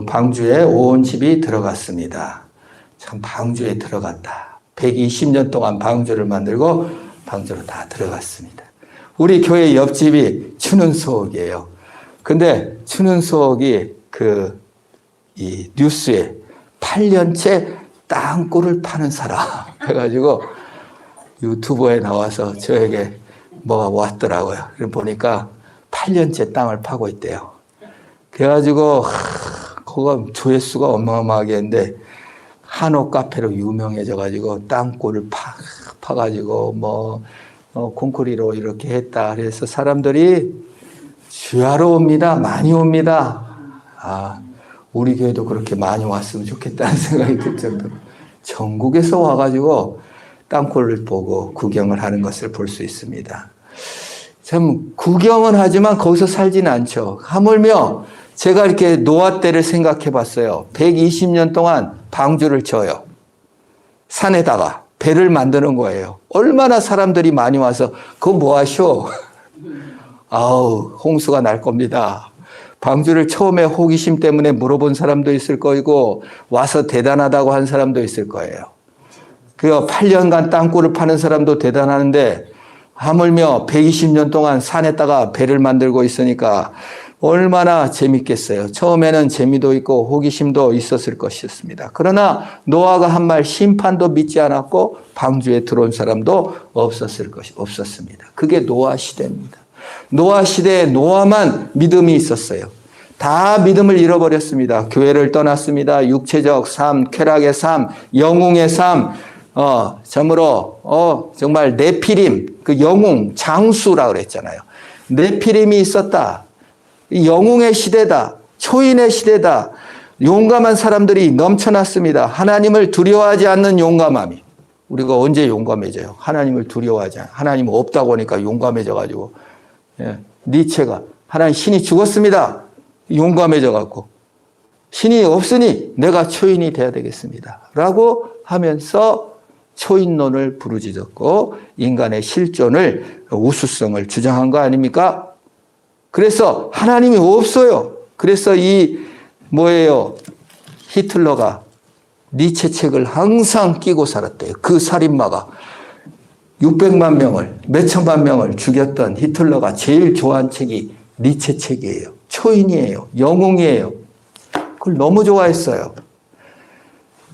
방주에 온 집이 들어갔습니다. 참 방주에 들어갔다. 120년 동안 방주를 만들고 방주로 다 들어갔습니다. 우리 교회 옆집이 추는소옥이에요. 근데 추는소옥이 이 뉴스에 8년째 땅굴을 파는 사람 해가지고 유튜브에 나와서 저에게 뭐가 왔더라고요. 보니까 8년째 땅을 파고 있대요. 그래가지고 그거 조회수가 어마어마하게 했는데 한옥 카페로 유명해져가지고 땅굴을 파가지고 콘크리로 이렇게 했다. 그래서 사람들이 주야로 옵니다. 많이 옵니다. 우리 교회도 그렇게 많이 왔으면 좋겠다는 생각이 들 정도로 전국에서 와가지고 땅굴을 보고 구경을 하는 것을 볼 수 있습니다. 참 구경은 하지만 거기서 살지는 않죠. 하물며 제가 이렇게 노아 때를 생각해 봤어요. 120년 동안 방주를 쳐요. 산에다가 배를 만드는 거예요. 얼마나 사람들이 많이 와서 그거 뭐 하쇼? 홍수가 날 겁니다. 방주를 처음에 호기심 때문에 물어본 사람도 있을 거고 와서 대단하다고 한 사람도 있을 거예요. 그 8년간 땅굴을 파는 사람도 대단하는데 하물며 120년 동안 산에다가 배를 만들고 있으니까 얼마나 재밌겠어요. 처음에는 재미도 있고 호기심도 있었을 것이었습니다. 그러나 노아가 한 말 심판도 믿지 않았고 방주에 들어온 사람도 없었습니다. 그게 노아 시대입니다. 노아 시대에 노아만 믿음이 있었어요. 다 믿음을 잃어버렸습니다. 교회를 떠났습니다. 육체적 삶, 쾌락의 삶, 영웅의 삶, 참으로 정말 네피림, 그 영웅, 장수라고 그랬잖아요. 네피림이 있었다. 영웅의 시대다. 초인의 시대다. 용감한 사람들이 넘쳐났습니다. 하나님을 두려워하지 않는 용감함이. 우리가 언제 용감해져요? 하나님을 두려워하지 않아요. 하나님 없다고 하니까 용감해져가지고. 니체가 하나님 신이 죽었습니다. 용감해져갖고 신이 없으니 내가 초인이 돼야 되겠습니다. 라고 하면서 초인론을 부르짖었고 인간의 실존을 우수성을 주장한 거 아닙니까? 그래서 하나님이 없어요. 그래서 히틀러가 니체 책을 항상 끼고 살았대요. 그 살인마가 600만 명을, 몇천만 명을 죽였던 히틀러가 제일 좋아한 책이 니체 책이에요. 초인이에요. 영웅이에요. 그걸 너무 좋아했어요.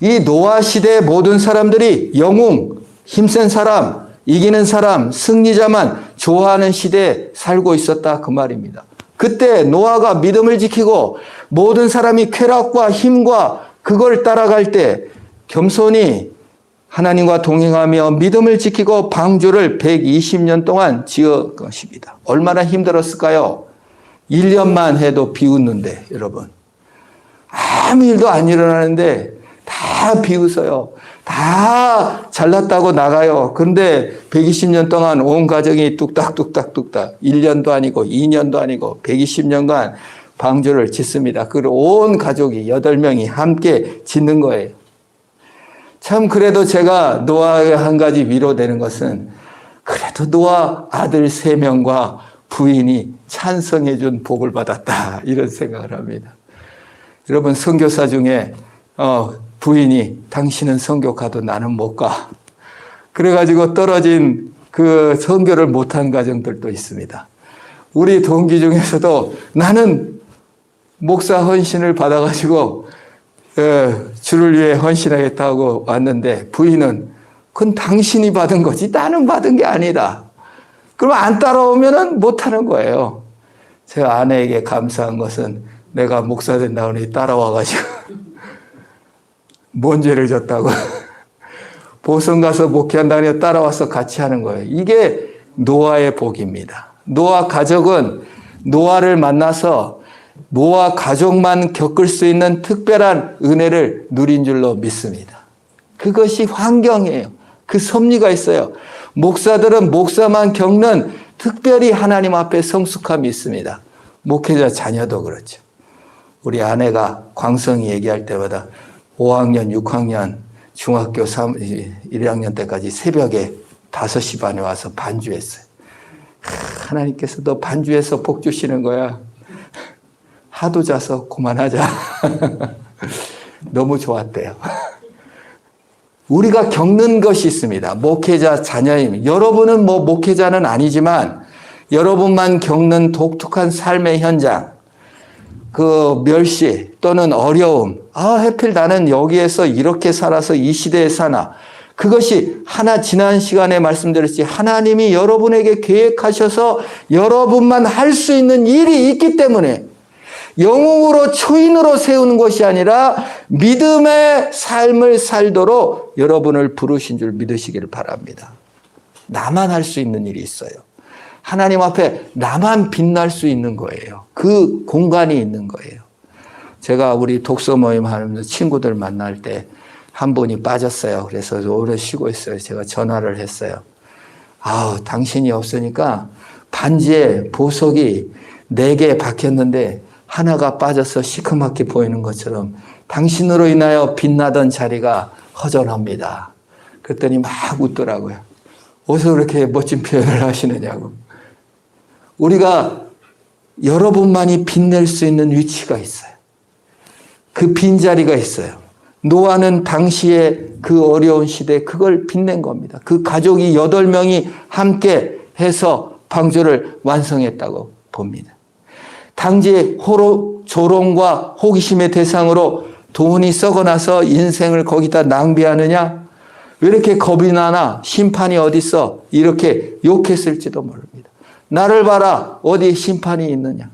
이 노아 시대의 모든 사람들이 영웅, 힘센 사람, 이기는 사람, 승리자만 좋아하는 시대에 살고 있었다 그 말입니다. 그때 노아가 믿음을 지키고 모든 사람이 쾌락과 힘과 그걸 따라갈 때 겸손히 하나님과 동행하며 믿음을 지키고 방주를 120년 동안 지은 것입니다. 얼마나 힘들었을까요? 1년만 해도 비웃는데 여러분. 아무 일도 안 일어나는데 다 비웃어요. 다 잘났다고 나가요. 그런데 120년 동안 온 가정이 뚝딱뚝딱뚝딱 1년도 아니고 2년도 아니고 120년간 방주를 짓습니다. 그리고 온 가족이 8명이 함께 짓는 거예요. 참 그래도 제가 노아의 한 가지 위로되는 것은 그래도 노아 아들 3명과 부인이 찬성해 준 복을 받았다 이런 생각을 합니다. 여러분 선교사 중에 부인이 당신은 선교 가도 나는 못 가. 그래가지고 떨어진 그 선교를 못한 가정들도 있습니다. 우리 동기 중에서도 나는 목사 헌신을 받아가지고 주를 위해 헌신하겠다고 왔는데 부인은 그건 당신이 받은 거지 나는 받은 게 아니다. 그럼 안 따라오면은 못하는 거예요. 제가 아내에게 감사한 것은 내가 목사 된다고 하니 따라와가지고 뭔 죄를 졌다고 보성 가서 목회한다고 따라와서 같이 하는 거예요. 이게 노아의 복입니다. 노아 가족은 노아를 만나서 노아 가족만 겪을 수 있는 특별한 은혜를 누린 줄로 믿습니다. 그것이 환경이에요. 그 섭리가 있어요. 목사들은 목사만 겪는 특별히 하나님 앞에 성숙함이 있습니다. 목회자 자녀도 그렇죠. 우리 아내가 광성이 얘기할 때마다 5학년, 6학년, 중학교 1학년 때까지 새벽에 5시 반에 와서 반주했어요. 하나님께서 너 반주해서 복 주시는 거야. 하도 자서 그만하자. 너무 좋았대요. 우리가 겪는 것이 있습니다. 목회자 자녀임. 여러분은 뭐 목회자는 아니지만 여러분만 겪는 독특한 삶의 현장, 그 멸시 또는 어려움. 하필 나는 여기에서 이렇게 살아서 이 시대에 사나. 그것이 지난 시간에 말씀드렸지, 하나님이 여러분에게 계획하셔서 여러분만 할 수 있는 일이 있기 때문에 영웅으로 초인으로 세우는 것이 아니라 믿음의 삶을 살도록 여러분을 부르신 줄 믿으시기를 바랍니다. 나만 할 수 있는 일이 있어요. 하나님 앞에 나만 빛날 수 있는 거예요. 그 공간이 있는 거예요. 제가 우리 독서 모임 하면서 친구들 만날 때 한 분이 빠졌어요. 그래서 오래 쉬고 있어요. 제가 전화를 했어요. 당신이 없으니까 반지에 보석이 4개 박혔는데 하나가 빠져서 시커멓게 보이는 것처럼 당신으로 인하여 빛나던 자리가 허전합니다. 그랬더니 막 웃더라고요. 어디서 그렇게 멋진 표현을 하시느냐고. 우리가 여러분만이 빛낼 수 있는 위치가 있어요. 그 빈자리가 있어요. 노아는 당시에 그 어려운 시대에 그걸 빛낸 겁니다. 그 가족이 8명이 함께 해서 방주를 완성했다고 봅니다. 당시에 조롱과 호기심의 대상으로 돈이 썩어나서 인생을 거기다 낭비하느냐? 왜 이렇게 겁이 나나? 심판이 어딨어? 이렇게 욕했을지도 모릅니다. 나를 봐라. 어디 심판이 있느냐?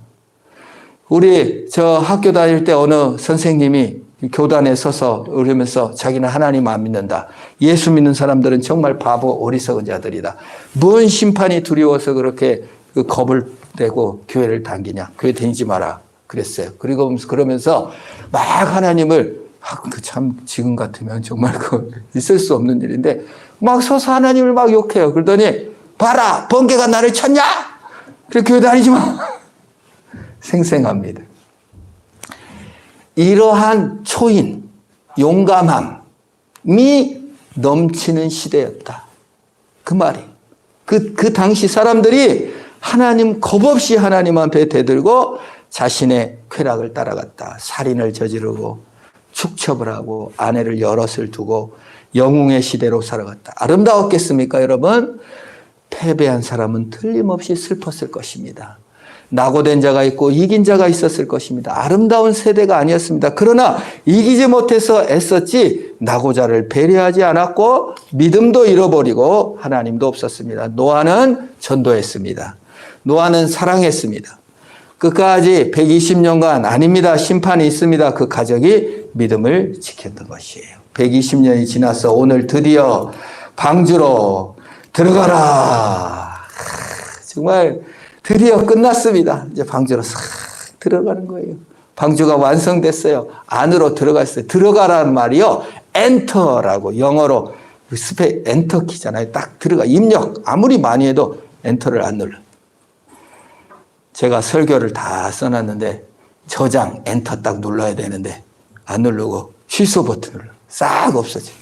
우리 학교 다닐 때 어느 선생님이 교단에 서서 그러면서 자기는 하나님 안 믿는다. 예수 믿는 사람들은 정말 바보 어리석은 자들이다. 뭔 심판이 두려워서 그렇게 겁을 내고 교회를 다니냐. 교회 다니지 마라. 그랬어요. 그리고 그러면서 막 하나님을 참 지금 같으면 정말 있을 수 없는 일인데 막 서서 하나님을 막 욕해요. 그러더니 봐라 번개가 나를 쳤냐. 그래 교회 다니지 마. 생생합니다. 이러한 초인, 용감함이 넘치는 시대였다. 그 말이. 그 당시 사람들이 하나님, 겁없이 하나님 앞에 대들고 자신의 쾌락을 따라갔다. 살인을 저지르고 축첩을 하고 아내를 여럿을 두고 영웅의 시대로 살아갔다. 아름다웠겠습니까, 여러분? 패배한 사람은 틀림없이 슬펐을 것입니다. 낙오된 자가 있고 이긴 자가 있었을 것입니다. 아름다운 세대가 아니었습니다. 그러나 이기지 못해서 애썼지 낙오자를 배려하지 않았고 믿음도 잃어버리고 하나님도 없었습니다. 노아는 전도했습니다. 노아는 사랑했습니다. 끝까지 120년간 아닙니다. 심판이 있습니다. 그 가족이 믿음을 지켰던 것이에요. 120년이 지나서 오늘 드디어 방주로 들어가라. 정말 드디어 끝났습니다. 이제 방주로 싹 들어가는 거예요. 방주가 완성됐어요. 안으로 들어갔어요. 들어가라는 말이요. 엔터라고 영어로 엔터 키잖아요. 딱 들어가. 입력 아무리 많이 해도 엔터를 안 눌러. 제가 설교를 다 써놨는데 저장 엔터 딱 눌러야 되는데 안 누르고 취소 버튼 눌러. 싹 없어져.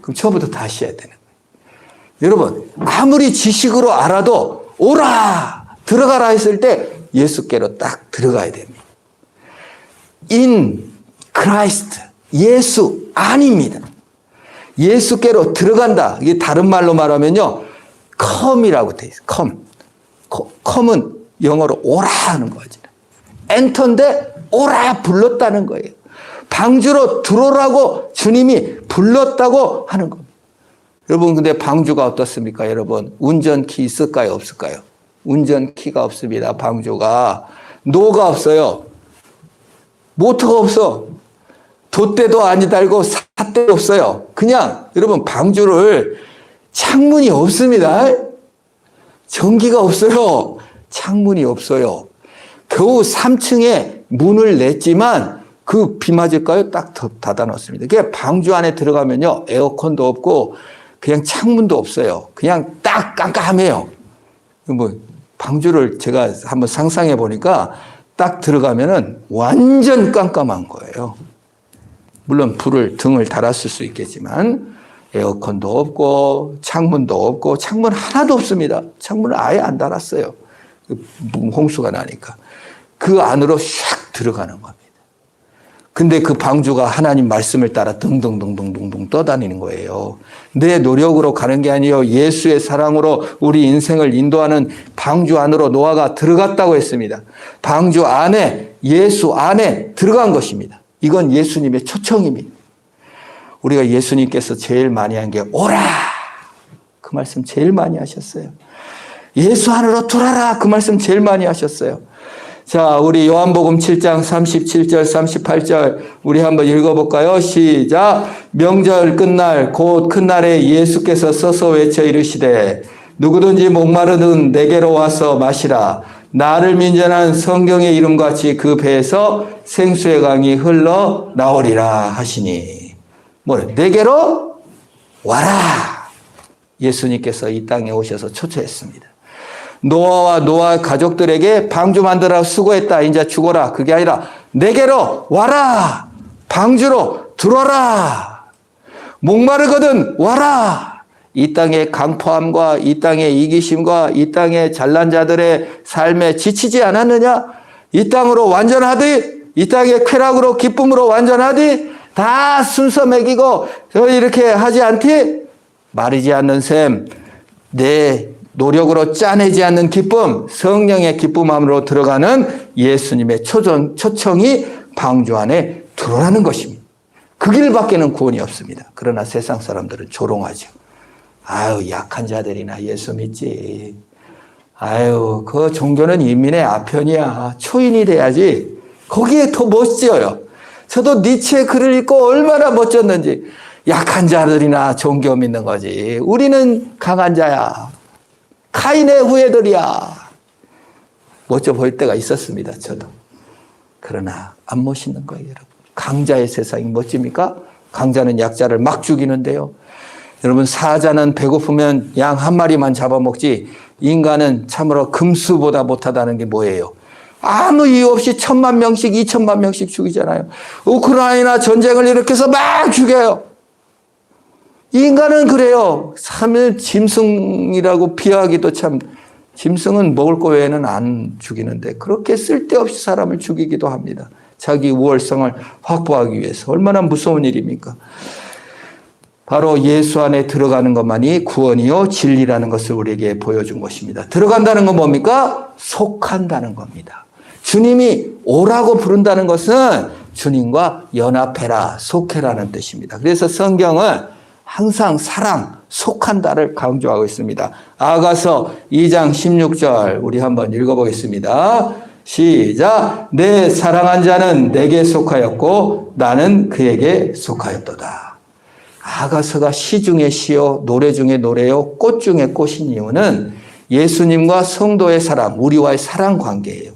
그럼 처음부터 다시 해야 되는 거예요. 여러분 아무리 지식으로 알아도 오라! 들어가라 했을 때 예수께로 딱 들어가야 됩니다. In Christ. 예수 아닙니다. 예수께로 들어간다. 이게 다른 말로 말하면요. come이라고 돼 있어요. come은 영어로 오라 하는 거죠. 엔터인데 오라 불렀다는 거예요. 방주로 들어오라고 주님이 불렀다고 하는 겁니다. 여러분 근데 방주가 어떻습니까? 여러분 운전키 있을까요? 없을까요? 운전키가 없습니다. 방주가. 노가 없어요. 모터가 없어. 돛대도 아니 달고 삿대도 없어요. 그냥 여러분 방주를 창문이 없습니다. 전기가 없어요. 창문이 없어요. 겨우 3층에 문을 냈지만 그 비 맞을까요? 딱 닫아놓습니다. 그게 방주 안에 들어가면요. 에어컨도 없고 그냥 창문도 없어요. 그냥 딱 깜깜해요. 방주를 제가 한번 상상해 보니까 딱 들어가면은 완전 깜깜한 거예요. 물론 등을 달았을 수 있겠지만 에어컨도 없고 창문도 없고 창문 하나도 없습니다. 창문을 아예 안 달았어요. 홍수가 나니까. 그 안으로 샥 들어가는 겁니다. 근데 그 방주가 하나님 말씀을 따라 둥둥둥둥둥둥 떠다니는 거예요. 내 노력으로 가는 게 아니에요. 예수의 사랑으로 우리 인생을 인도하는 방주 안으로 노아가 들어갔다고 했습니다. 방주 안에, 예수 안에 들어간 것입니다. 이건 예수님의 초청입니다. 우리가 예수님께서 제일 많이 한 게 오라! 그 말씀 제일 많이 하셨어요. 예수 안으로 들어와라! 그 말씀 제일 많이 하셨어요. 자, 우리 요한복음 7장 37절, 38절 우리 한번 읽어볼까요? 시작! 명절 끝날 곧 큰 날에 예수께서 서서 외쳐 이르시되 누구든지 목마르든 내게로 와서 마시라. 나를 민전한 성경의 이름같이 그 배에서 생수의 강이 흘러나오리라 하시니 내게로 와라. 예수님께서 이 땅에 오셔서 초청했습니다. 노아와 노아 가족들에게 방주 만들어 수고했다. 이제 죽어라. 그게 아니라 내게로 와라. 방주로 들어와라. 목마르거든 와라. 이 땅의 강포함과 이 땅의 이기심과 이 땅의 잘난 자들의 삶에 지치지 않았느냐? 이 땅으로 완전하디? 이 땅의 쾌락으로 기쁨으로 완전하디? 다 순서 매기고 이렇게 하지 않디? 마르지 않는 셈, 내 노력으로 짜내지 않는 기쁨, 성령의 기쁨함으로 들어가는 예수님의 초청이 방주 안에 들어가는 것입니다. 그 길밖에는 구원이 없습니다. 그러나 세상 사람들은 조롱하죠. 아유, 약한 자들이나 예수 믿지. 아유, 그 종교는 인민의 아편이야. 초인이 돼야지. 거기에 더 멋져요. 저도 니체의 글을 읽고 얼마나 멋졌는지. 약한 자들이나 종교 믿는 거지. 우리는 강한 자야. 카인의 후예들이야. 멋져 보일 때가 있었습니다. 저도. 그러나 안 멋있는 거예요, 여러분. 강자의 세상이 멋집니까? 강자는 약자를 막 죽이는데요. 여러분, 사자는 배고프면 양 한 마리만 잡아먹지 인간은 참으로 금수보다 못하다는 게 뭐예요? 아무 이유 없이 1,000만 명씩 2,000만 명씩 죽이잖아요. 우크라이나 전쟁을 일으켜서 막 죽여요. 인간은 그래요. 사실 짐승이라고 비하하기도 참, 짐승은 먹을 거 외에는 안 죽이는데 그렇게 쓸데없이 사람을 죽이기도 합니다. 자기 우월성을 확보하기 위해서. 얼마나 무서운 일입니까? 바로 예수 안에 들어가는 것만이 구원이요 진리라는 것을 우리에게 보여준 것입니다. 들어간다는 건 뭡니까? 속한다는 겁니다. 주님이 오라고 부른다는 것은 주님과 연합해라, 속해라는 뜻입니다. 그래서 성경은 항상 사랑, 속한다를 강조하고 있습니다. 아가서 2장 16절 우리 한번 읽어보겠습니다. 시작! 내 사랑한 자는 내게 속하였고 나는 그에게 속하였도다. 아가서가 시 중에 시요, 노래 중에 노래요, 꽃 중에 꽃인 이유는 예수님과 성도의 사랑, 우리와의 사랑 관계예요.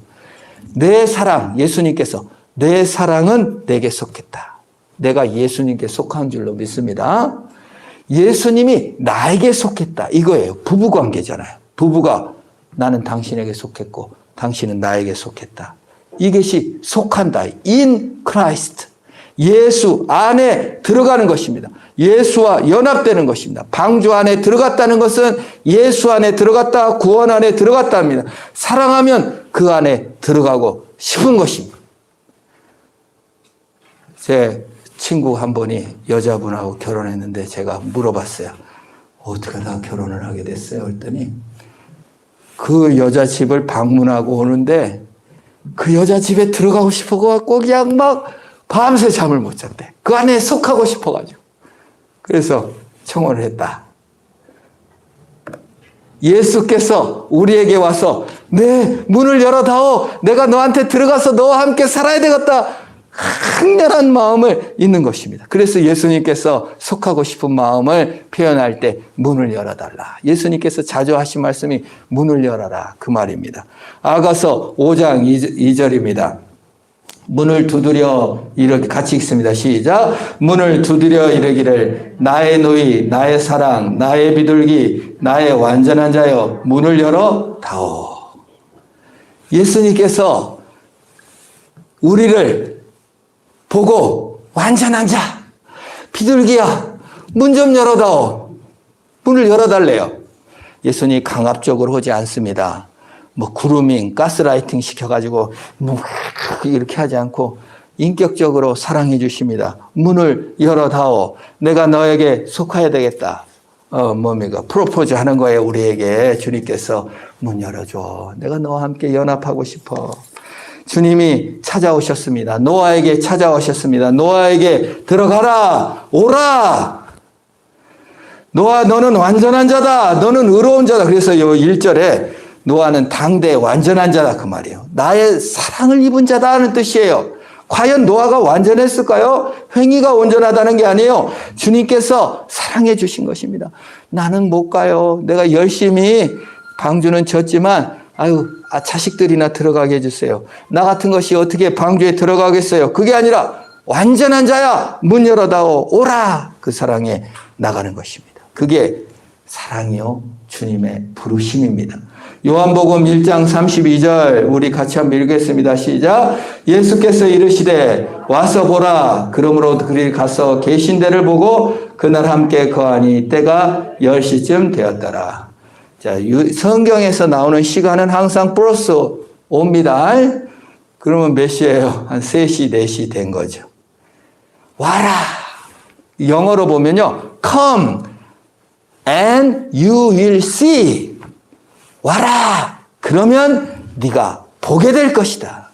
내 사랑, 예수님께서 내 사랑은 내게 속했다. 내가 예수님께 속한 줄로 믿습니다. 예수님이 나에게 속했다. 이거예요. 부부 관계잖아요. 부부가 나는 당신에게 속했고 당신은 나에게 속했다. 이것이 속한다. In Christ. 예수 안에 들어가는 것입니다. 예수와 연합되는 것입니다. 방주 안에 들어갔다는 것은 예수 안에 들어갔다, 구원 안에 들어갔답니다. 사랑하면 그 안에 들어가고 싶은 것입니다. 제 친구 한 분이 여자분하고 결혼했는데 제가 물어봤어요. 어떻게 다 결혼을 하게 됐어요? 그랬더니 그 여자 집을 방문하고 오는데 그 여자 집에 들어가고 싶어갖고 그냥 막 밤새 잠을 못 잤대. 그 안에 속하고 싶어가지고. 그래서 청혼을 했다. 예수께서 우리에게 와서 내 문을 열어다오. 내가 너한테 들어가서 너와 함께 살아야 되겠다. 강렬한 마음을 있는 것입니다. 그래서 예수님께서 속하고 싶은 마음을 표현할 때 문을 열어달라. 예수님께서 자주 하신 말씀이 문을 열어라. 그 말입니다. 아가서 5장 2절입니다. 문을 두드려 이렇게 같이 읽습니다. 시작. 문을 두드려 이르기를 나의 누이, 나의 사랑, 나의 비둘기, 나의 완전한 자여 문을 열어 다오. 예수님께서 우리를 보고 완전한 자, 비둘기야 문 좀 열어다오. 문을 열어달래요. 예수님이 강압적으로 하지 않습니다. 뭐 그루밍, 가스라이팅 시켜가지고 뭐 이렇게 하지 않고 인격적으로 사랑해 주십니다. 문을 열어다오. 내가 너에게 속해야 되겠다. 뭡니까? 프로포즈 하는 거예요. 우리에게 주님께서 문 열어줘. 내가 너와 함께 연합하고 싶어. 주님이 찾아오셨습니다. 노아에게 찾아오셨습니다. 노아에게 들어가라. 오라. 노아 너는 완전한 자다. 너는 의로운 자다. 그래서 요 1절에 노아는 당대 완전한 자다 그 말이에요. 나의 사랑을 입은 자다 하는 뜻이에요. 과연 노아가 완전했을까요? 행위가 온전하다는 게 아니에요. 주님께서 사랑해 주신 것입니다. 나는 못 가요. 내가 열심히 방주는 졌지만 자식들이나 들어가게 해주세요. 나 같은 것이 어떻게 방주에 들어가겠어요? 그게 아니라 완전한 자야. 문 열어다오. 오라. 그 사랑에 나가는 것입니다. 그게 사랑이요. 주님의 부르심입니다. 요한복음 1장 32절 우리 같이 한번 읽겠습니다. 시작. 예수께서 이르시되 와서 보라. 그러므로 그들이 가서 계신 데를 보고 그날 함께 거하니 때가 10시쯤 되었더라. 자, 성경에서 나오는 시간은 항상 플러스 옵니다. 그러면 몇 시예요? 한 3시, 4시 된 거죠. 와라. 영어로 보면요. Come and you will see. 와라. 그러면 네가 보게 될 것이다.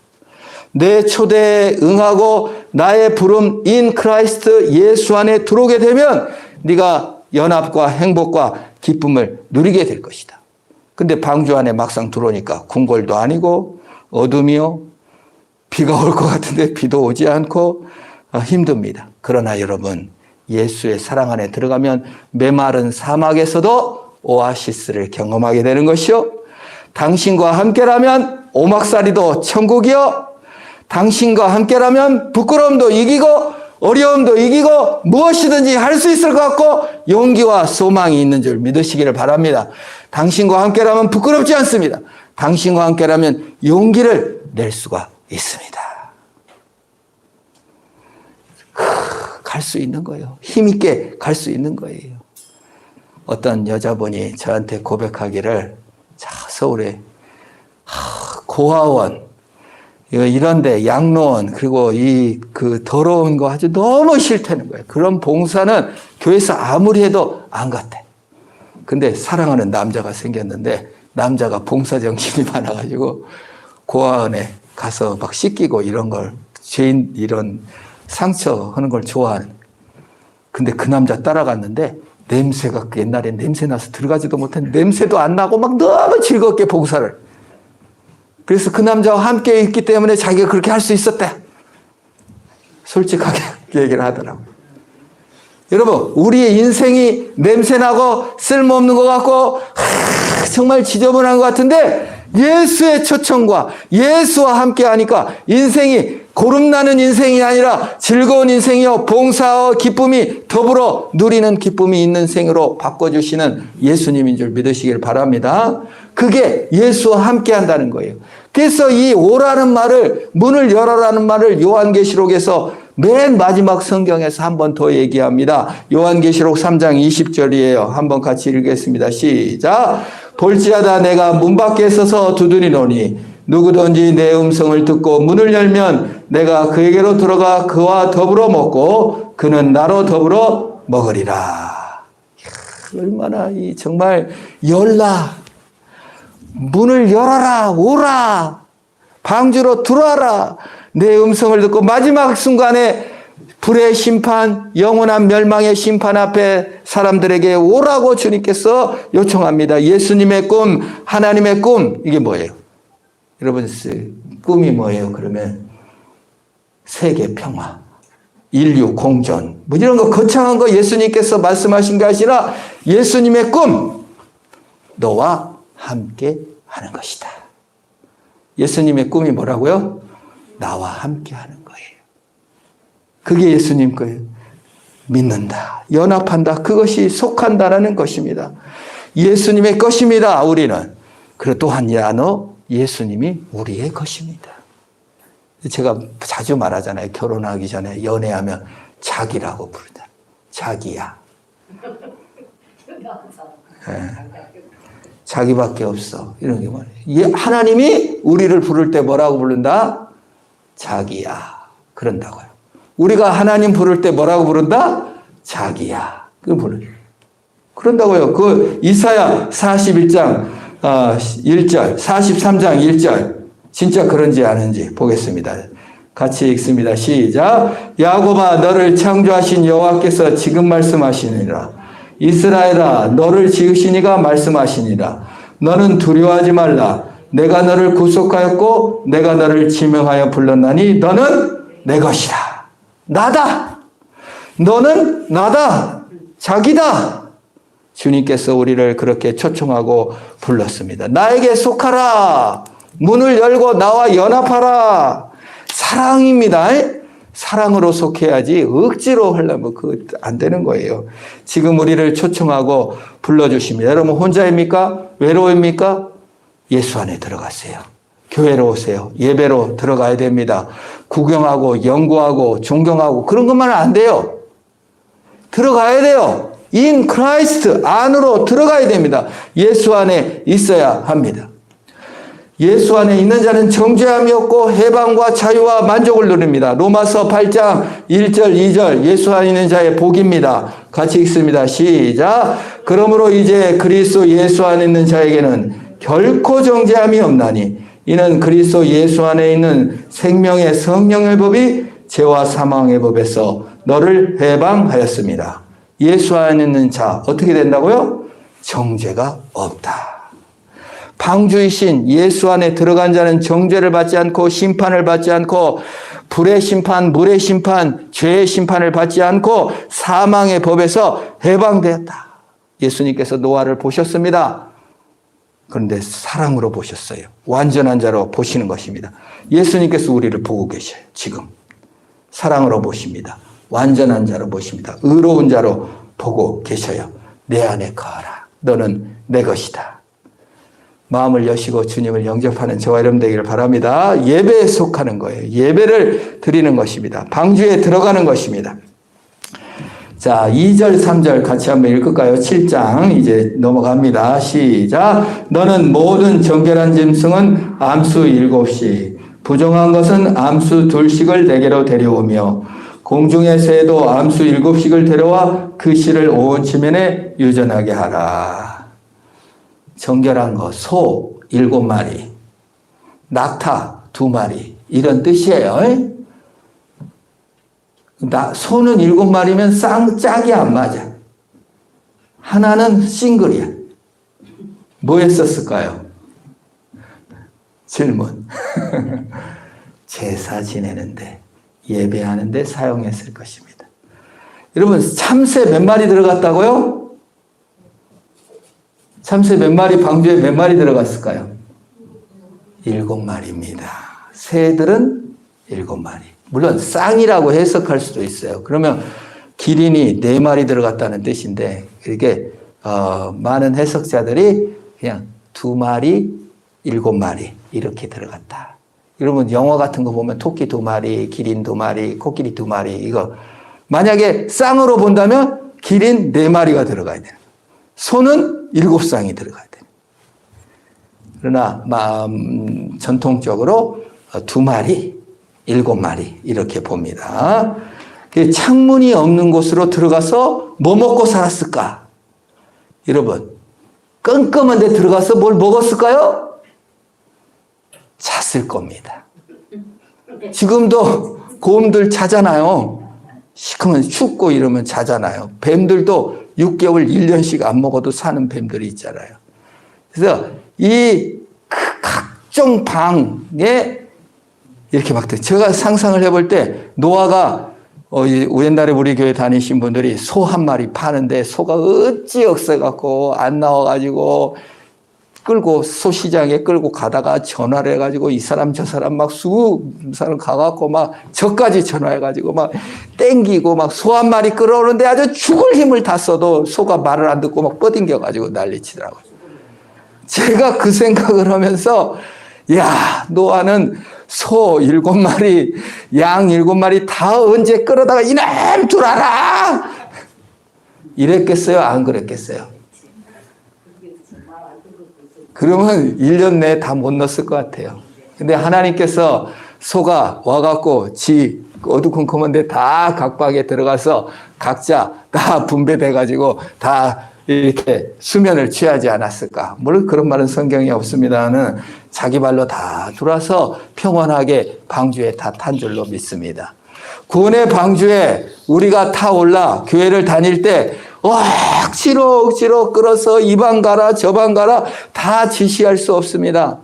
내 초대에 응하고 나의 부름 in 크라이스트 예수 안에 들어오게 되면 네가 연합과 행복과 기쁨을 누리게 될 것이다. 근데 방주 안에 막상 들어오니까 궁궐도 아니고 어둠이요. 비가 올 것 같은데 비도 오지 않고 힘듭니다. 그러나 여러분 예수의 사랑 안에 들어가면 메마른 사막에서도 오아시스를 경험하게 되는 것이요. 당신과 함께라면 오막살이도 천국이요. 당신과 함께라면 부끄러움도 이기고 어려움도 이기고 무엇이든지 할 수 있을 것 같고 용기와 소망이 있는 줄 믿으시기를 바랍니다. 당신과 함께라면 부끄럽지 않습니다. 당신과 함께라면 용기를 낼 수가 있습니다. 갈 수 있는 거예요. 힘있게 갈 수 있는 거예요. 어떤 여자분이 저한테 고백하기를 서울에 고아원 이런데 양로원 그리고 그 더러운 거 아주 너무 싫다는 거예요. 그런 봉사는 교회에서 아무리 해도 안 같아. 근데 사랑하는 남자가 생겼는데 남자가 봉사 정신이 많아가지고 고아원에 가서 막 씻기고 이런 걸 죄인 이런 상처하는 걸 좋아하는. 근데 그 남자 따라갔는데 냄새가 옛날에 냄새 나서 들어가지도 못했는데 냄새도 안 나고 막 너무 즐겁게 봉사를. 그래서 그 남자와 함께 있기 때문에 자기가 그렇게 할 수 있었대. 솔직하게 얘기를 하더라고요. 여러분, 우리의 인생이 냄새나고 쓸모없는 것 같고 정말 지저분한 것 같은데 예수의 초청과 예수와 함께 하니까 인생이 고름나는 인생이 아니라 즐거운 인생이요. 봉사와 기쁨이 더불어 누리는 기쁨이 있는 생으로 바꿔주시는 예수님인 줄 믿으시길 바랍니다. 그게 예수와 함께 한다는 거예요. 그래서 이 오라는 말을 문을 열어라는 말을 요한계시록에서 맨 마지막 성경에서 한 번 더 얘기합니다. 요한계시록 3장 20절이에요. 한번 같이 읽겠습니다. 시작. 볼지어다 내가 문 밖에 서서 두드리노니 누구든지 내 음성을 듣고 문을 열면 내가 그에게로 들어가 그와 더불어 먹고 그는 나로 더불어 먹으리라. 얼마나 정말 열라. 문을 열어라. 오라. 방주로 들어와라. 내 음성을 듣고 마지막 순간에 불의 심판, 영원한 멸망의 심판 앞에 사람들에게 오라고 주님께서 요청합니다. 예수님의 꿈, 하나님의 꿈, 이게 뭐예요? 여러분, 꿈이 뭐예요? 그러면 세계 평화, 인류 공존, 뭐 이런 거 거창한 거 예수님께서 말씀하신 게 아니라 예수님의 꿈, 너와 함께 하는 것이다. 예수님의 꿈이 뭐라고요? 나와 함께 하는 거예요. 그게 예수님 거예요. 믿는다. 연합한다. 그것이 속한다라는 것입니다. 예수님의 것입니다. 우리는. 그리고 또한 야너 예수님이 우리의 것입니다. 제가 자주 말하잖아요. 결혼하기 전에 연애하면 자기라고 부르다. 자기야. 네. 자기밖에 없어. 이런 게 말이에요. 하나님이 우리를 부를 때 뭐라고 부른다? 자기야. 그런다고요. 우리가 하나님 부를 때 뭐라고 부른다? 자기야. 그런다고요. 그 이사야 41장 1절, 43장 1절. 진짜 그런지 아닌지 보겠습니다. 같이 읽습니다. 시작. 야곱아 너를 창조하신 여호와께서 지금 말씀하시니라. 이스라엘아 너를 지으신 이가 말씀하시니라. 너는 두려워하지 말라. 내가 너를 구속하였고 내가 너를 지명하여 불렀나니 너는 내 것이다. 나다. 너는 나다. 자기다. 주님께서 우리를 그렇게 초청하고 불렀습니다. 나에게 속하라. 문을 열고 나와 연합하라. 사랑입니다. 사랑으로 속해야지 억지로 하려면 그거 안 되는 거예요. 지금 우리를 초청하고 불러주십니다. 여러분 혼자입니까? 외로입니까? 예수 안에 들어가세요. 교회로 오세요. 예배로 들어가야 됩니다. 구경하고 연구하고 존경하고 그런 것만은 안 돼요. 들어가야 돼요. In Christ 안으로 들어가야 됩니다. 예수 안에 있어야 합니다. 예수 안에 있는 자는 정죄함이 없고 해방과 자유와 만족을 누립니다. 로마서 8장 1절 2절 예수 안에 있는 자의 복입니다. 같이 읽습니다. 시작. 그러므로 이제 그리스도 예수 안에 있는 자에게는 결코 정죄함이 없나니 이는 그리스도 예수 안에 있는 생명의 성령의 법이 죄와 사망의 법에서 너를 해방하였습니다. 예수 안에 있는 자 어떻게 된다고요? 정죄가 없다. 방주이신 예수 안에 들어간 자는 정죄를 받지 않고 심판을 받지 않고 불의 심판, 물의 심판, 죄의 심판을 받지 않고 사망의 법에서 해방되었다. 예수님께서 노아를 보셨습니다. 그런데 사랑으로 보셨어요. 완전한 자로 보시는 것입니다. 예수님께서 우리를 보고 계셔요. 지금 사랑으로 보십니다. 완전한 자로 보십니다. 의로운 자로 보고 계셔요. 내 안에 거하라. 너는 내 것이다. 마음을 여시고 주님을 영접하는 저와 여러분 되기를 바랍니다. 예배에 속하는 거예요. 예배를 드리는 것입니다. 방주에 들어가는 것입니다. 자, 2절, 3절 같이 한번 읽을까요? 7장 이제 넘어갑니다. 시작. 너는 모든 정결한 짐승은 암수 7씩, 부정한 것은 암수 2씩을 내게로 데려오며 공중의 새도 암수 7씩을 데려와 그 씨를 온 지면에 유전하게 하라. 정결한 거, 소 7마리, 낙타 2마리, 이런 뜻이에요. 소는 7마리면 짝이 안 맞아. 하나는 싱글이야. 뭐 했었을까요? 질문. 제사 지내는데, 예배하는데 사용했을 것입니다. 여러분, 참새 몇 마리 들어갔다고요? 참새 몇 마리, 방주에 몇 마리 들어갔을까요? 7마리입니다. 새들은 7마리. 물론 쌍이라고 해석할 수도 있어요. 그러면 기린이 4마리 들어갔다는 뜻인데 이렇게 많은 해석자들이 그냥 2마리, 7마리 이렇게 들어갔다. 여러분 영화 같은 거 보면 토끼 2마리, 기린 2마리, 코끼리 2마리 이거 만약에 쌍으로 본다면 기린 4마리가 들어가야 돼요. 소는 7쌍이 들어가야 돼요. 그러나 전통적으로 2마리, 7마리 이렇게 봅니다. 창문이 없는 곳으로 들어가서 뭐 먹고 살았을까? 여러분 깜깜한 데 들어가서 뭘 먹었을까요? 잤을 겁니다. 지금도 곰들 자잖아요. 시커먼 춥고 이러면 자잖아요. 뱀들도 6개월, 1년씩 안 먹어도 사는 뱀들이 있잖아요. 그래서 이 각종 방에 이렇게 막 제가 상상을 해볼 때 노아가 옛날에 우리 교회 다니신 분들이 소 한 마리 파는데 소가 어찌 억세갖고 안 나와가지고 끌고 소시장에 끌고 가다가 전화를 해가지고 이 사람 저 사람 막 사람 가갖고 막 저까지 전화해가지고 막 땡기고 막 소 한 마리 끌어오는데 아주 죽을 힘을 다 써도 소가 말을 안 듣고 막 뻗ing겨가지고 난리치더라고요. 제가 그 생각을 하면서 야 노아는 소 7마리 양 7마리 다 언제 끌어다가 이놈 둘아라 이랬겠어요? 안 그랬겠어요? 그러면 1년 내에 다 못 넣었을 것 같아요. 근데 하나님께서 소가 와갖고 지 어두컴컴한데 다 각박에 들어가서 각자 다 분배돼가지고 다 이렇게 수면을 취하지 않았을까. 물론 그런 말은 성경에 없습니다는 자기 발로 다 돌아서 평온하게 방주에 다 탄 줄로 믿습니다. 구원의 방주에 우리가 타올라 교회를 다닐 때 억지로 끌어서 이방 가라 저방 가라 다 지시할 수 없습니다.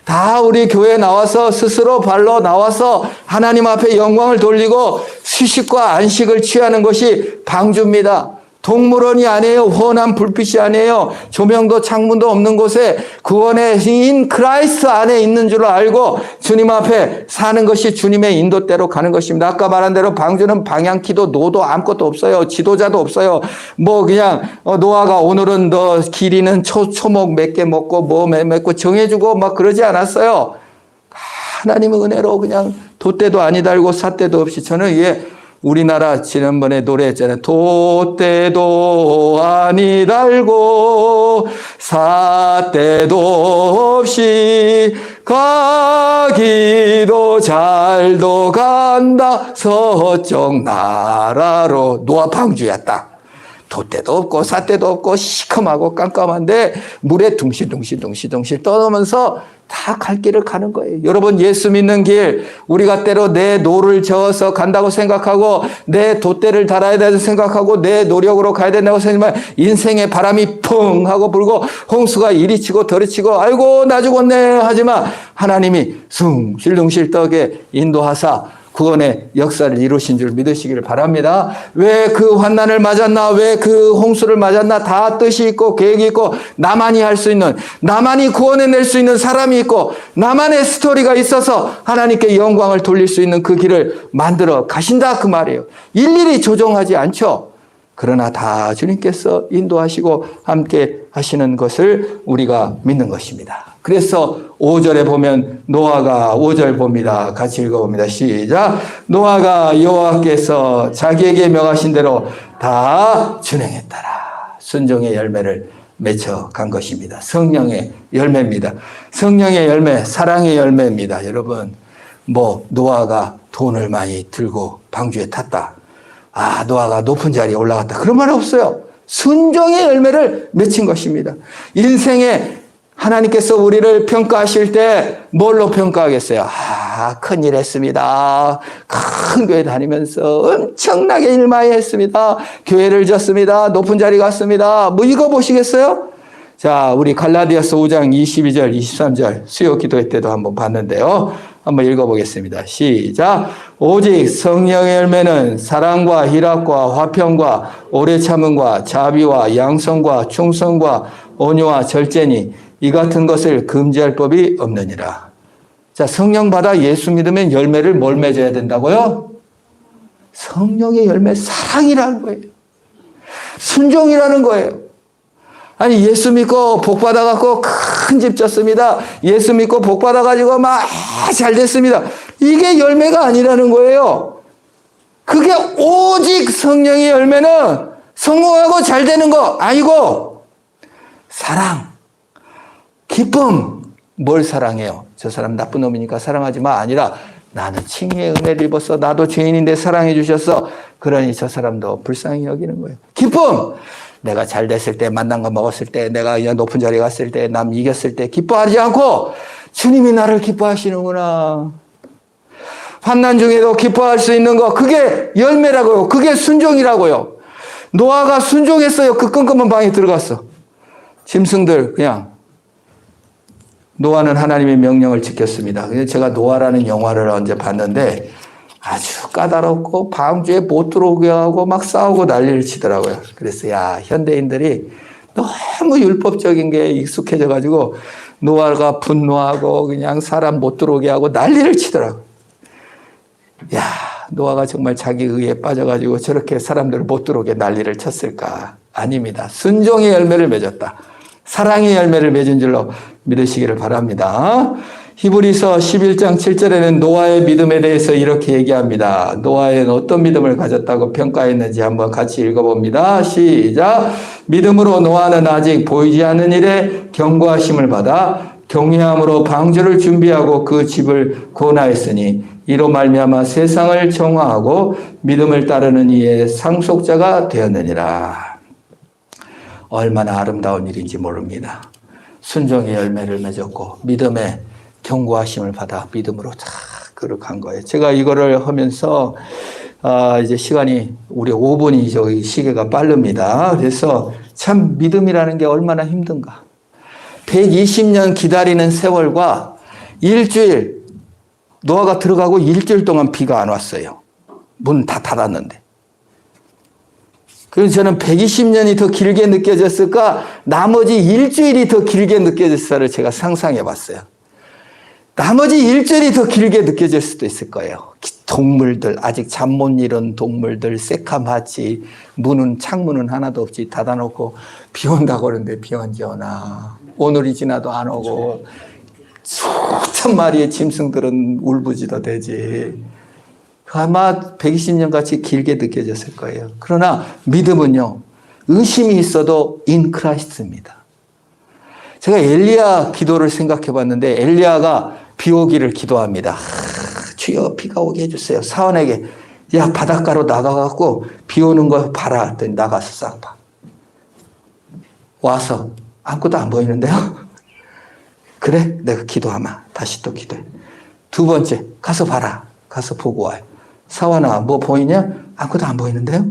다 우리 교회에 나와서 스스로 발로 나와서 하나님 앞에 영광을 돌리고 휴식과 안식을 취하는 것이 방주입니다. 동물원이 아니에요. 훤한 불빛이 아니에요. 조명도 창문도 없는 곳에 구원의 인 크라이스트 안에 있는 줄 알고 주님 앞에 사는 것이 주님의 인도대로 가는 것입니다. 아까 말한 대로 방주는 방향키도 노도 아무것도 없어요. 지도자도 없어요. 뭐 그냥 노아가 오늘은 너 길이는 초목 몇 개 먹고 뭐 맺고 정해주고 막 그러지 않았어요. 하나님의 은혜로 그냥 돛대도 아니 달고 삿대도 없이 저는 우리나라 지난번에 노래했잖아요. 돛대도 아니 달고 삿대도 없이 가기도 잘도 간다 서쪽 나라로. 노아 방주였다. 돛대도 없고 삿대도 없고 시커멓고 깜깜한데 물에 둥실둥실 떠오면서 다 갈 길을 가는 거예요. 여러분 예수 믿는 길 우리가 때로 내 노를 저어서 간다고 생각하고 내 돛대를 달아야 된다고 생각하고 내 노력으로 가야 된다고 생각하면 인생의 바람이 펑 하고 불고 홍수가 이리 치고 저리 치고 아이고 나 죽었네 하지만 하나님이 숭실둥실 떠게 인도하사 구원의 역사를 이루신 줄 믿으시기를 바랍니다. 왜 그 환난을 맞았나? 왜 그 홍수를 맞았나? 다 뜻이 있고 계획이 있고 나만이 할 수 있는, 나만이 구원해낼 수 있는 사람이 있고 나만의 스토리가 있어서 하나님께 영광을 돌릴 수 있는 그 길을 만들어 가신다 그 말이에요. 일일이 조정하지 않죠. 그러나 다 주님께서 인도하시고 함께 하시는 것을 우리가 믿는 것입니다. 그래서 5절에 보면 노아가 5절 봅니다. 같이 읽어봅니다. 시작. 노아가 여호와께서 자기에게 명하신 대로 다 준행했더라. 순종의 열매를 맺혀간 것입니다. 성령의 열매입니다. 성령의 열매, 사랑의 열매입니다. 여러분, 노아가 돈을 많이 들고 방주에 탔다. 노아가 높은 자리에 올라갔다. 그런 말 없어요. 순종의 열매를 맺힌 것입니다. 인생에 하나님께서 우리를 평가하실 때 뭘로 평가하겠어요? 큰일 했습니다. 큰 교회 다니면서 엄청나게 일 많이 했습니다. 교회를 졌습니다. 높은 자리 갔습니다. 이거 보시겠어요? 자, 우리 갈라디아서 5장 22절, 23절 수요 기도회 때도 한번 봤는데요. 한번 읽어보겠습니다. 시작. 오직 성령의 열매는 사랑과 희락과 화평과 오래 참음과 자비와 양성과 충성과 온유와 절제니 이 같은 것을 금지할 법이 없느니라. 자, 성령 받아 예수 믿으면 열매를 뭘 맺어야 된다고요? 성령의 열매, 사랑이라는 거예요. 순종이라는 거예요. 아니, 예수 믿고 복 받아갖고 큰 집 졌습니다. 예수 믿고 복 받아가지고 막 잘 됐습니다. 이게 열매가 아니라는 거예요. 그게 오직 성령의 열매는 성공하고 잘 되는 거 아니고 사랑, 기쁨. 뭘 사랑해요? 저 사람 나쁜 놈이니까 사랑하지 마. 아니라 나는 칭의의 은혜를 입었어. 나도 죄인인데 사랑해 주셨어. 그러니 저 사람도 불쌍히 여기는 거예요. 기쁨. 내가 잘 됐을 때, 만난 거 먹었을 때, 내가 높은 자리에 갔을 때, 남 이겼을 때 기뻐하지 않고 주님이 나를 기뻐하시는구나. 환난 중에도 기뻐할 수 있는 거, 그게 열매라고요. 그게 순종이라고요. 노아가 순종했어요. 그 끔끔한 방에 들어갔어. 짐승들 그냥. 노아는 하나님의 명령을 지켰습니다. 그래서 제가 노아라는 영화를 언제 봤는데 아주 까다롭고 방주에 못 들어오게 하고 막 싸우고 난리를 치더라고요. 그래서 현대인들이 너무 율법적인 게 익숙해져 가지고 노아가 분노하고 그냥 사람 못 들어오게 하고 난리를 치더라고요. 노아가 정말 자기 의에 빠져가지고 저렇게 사람들을 못 들어오게 난리를 쳤을까? 아닙니다. 순종의 열매를 맺었다. 사랑의 열매를 맺은 줄로 믿으시기를 바랍니다. 히브리서 11장 7절에는 노아의 믿음에 대해서 이렇게 얘기합니다. 노아는 어떤 믿음을 가졌다고 평가했는지 한번 같이 읽어봅니다. 시작. 믿음으로 노아는 아직 보이지 않는 일에 경고하심을 받아 경외함으로 방주를 준비하고 그 집을 구원하였으니 이로 말미암아 세상을 정화하고 믿음을 따르는 이의 상속자가 되었느니라. 얼마나 아름다운 일인지 모릅니다. 순종의 열매를 맺었고 믿음의 경고하심을 받아 믿음으로 다 걸어간 거예요. 제가 이거를 하면서 이제 시간이 우리 5분이 저기 시계가 빠릅니다. 그래서 참 믿음이라는 게 얼마나 힘든가. 120년 기다리는 세월과 일주일 노아가 들어가고 일주일 동안 비가 안 왔어요. 문 다 닫았는데. 그래서 저는 120년이 더 길게 느껴졌을까 나머지 일주일이 더 길게 느껴졌을까를 제가 상상해 봤어요. 나머지 일주일이 더 길게 느껴질 수도 있을 거예요. 동물들, 아직 잠 못 이룬 동물들, 새카맣지, 문은, 창문은 하나도 없지, 닫아놓고 비 온다고 그러는데 비 언제 오나. 오늘이 지나도 안 오고, 수천 마리의 짐승들은 울부짖어 대지. 아마 120년 같이 길게 느껴졌을 거예요. 그러나 믿음은요, 의심이 있어도 인 크라이스트입니다. 제가 엘리야 기도를 생각해 봤는데 엘리야가 비 오기를 기도합니다. 주여 비가 오게 해주세요. 사원에게 야 바닷가로 나가갖고 비 오는 거 봐라 했더니 나가서 싹 봐. 와서 아무것도 안 보이는데요. 그래 내가 기도하마. 다시 또 기도해. 두 번째 가서 봐라. 가서 보고 와요. 사원아 뭐 보이냐? 아무것도 안 보이는데요.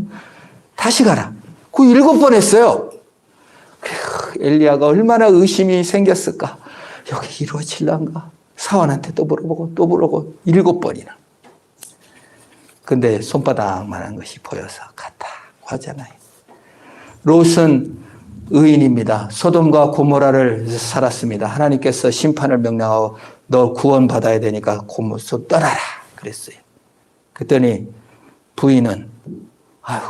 다시 가라. 그 7번 했어요. 엘리야가 얼마나 의심이 생겼을까. 여기 이루어질란가. 사원한테 또 물어보고 또 물어보고 7번이나. 근데 손바닥만한 것이 보여서 갔다고 하잖아요. 롯은 의인입니다. 소돔과 고모라를 살았습니다. 하나님께서 심판을 명령하고 너 구원받아야 되니까 고모소 떠나라 그랬어요. 그랬더니 부인은 아유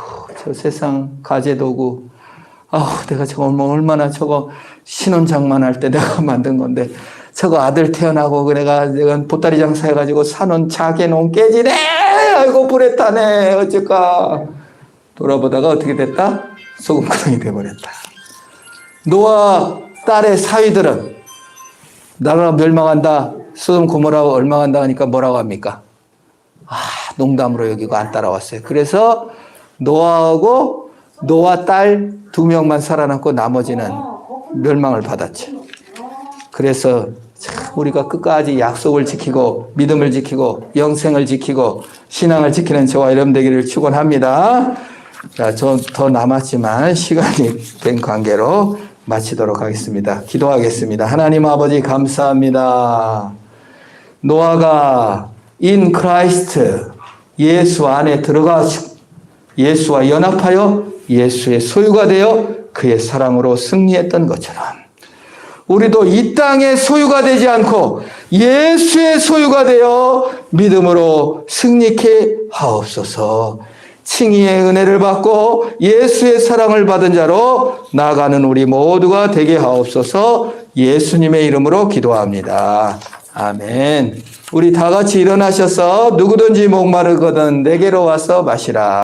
저 세상 가재도구 내가 저거 얼마나 저거 신혼장만할 때 내가 만든 건데 저거 아들 태어나고 내가 보따리 장사해가지고 사놓은 자개 놓은 깨지네. 아이고 불에 타네. 어쩔까. 돌아보다가 어떻게 됐다? 소금구덩이 돼버렸다. 노아 딸의 사위들은 나라가 멸망한다. 소돔 고모라가 멸망한다 하니까 뭐라고 합니까? 농담으로 여기고 안 따라왔어요. 그래서 노아하고 노아 딸 2명만 살아남고 나머지는 멸망을 받았죠. 그래서 참 우리가 끝까지 약속을 지키고 믿음을 지키고 영생을 지키고 신앙을 지키는 저와 여러분 되기를 축원합니다. 자, 저 더 남았지만 시간이 된 관계로 마치도록 하겠습니다. 기도하겠습니다. 하나님 아버지 감사합니다. 노아가 in Christ 예수 안에 들어가 예수와 연합하여 예수의 소유가 되어 그의 사랑으로 승리했던 것처럼 우리도 이 땅의 소유가 되지 않고 예수의 소유가 되어 믿음으로 승리케 하옵소서. 칭의의 은혜를 받고 예수의 사랑을 받은 자로 나아가는 우리 모두가 되게 하옵소서. 예수님의 이름으로 기도합니다. 아멘. 우리 다 같이 일어나셔서 누구든지 목마르거든 내게로 와서 마시라.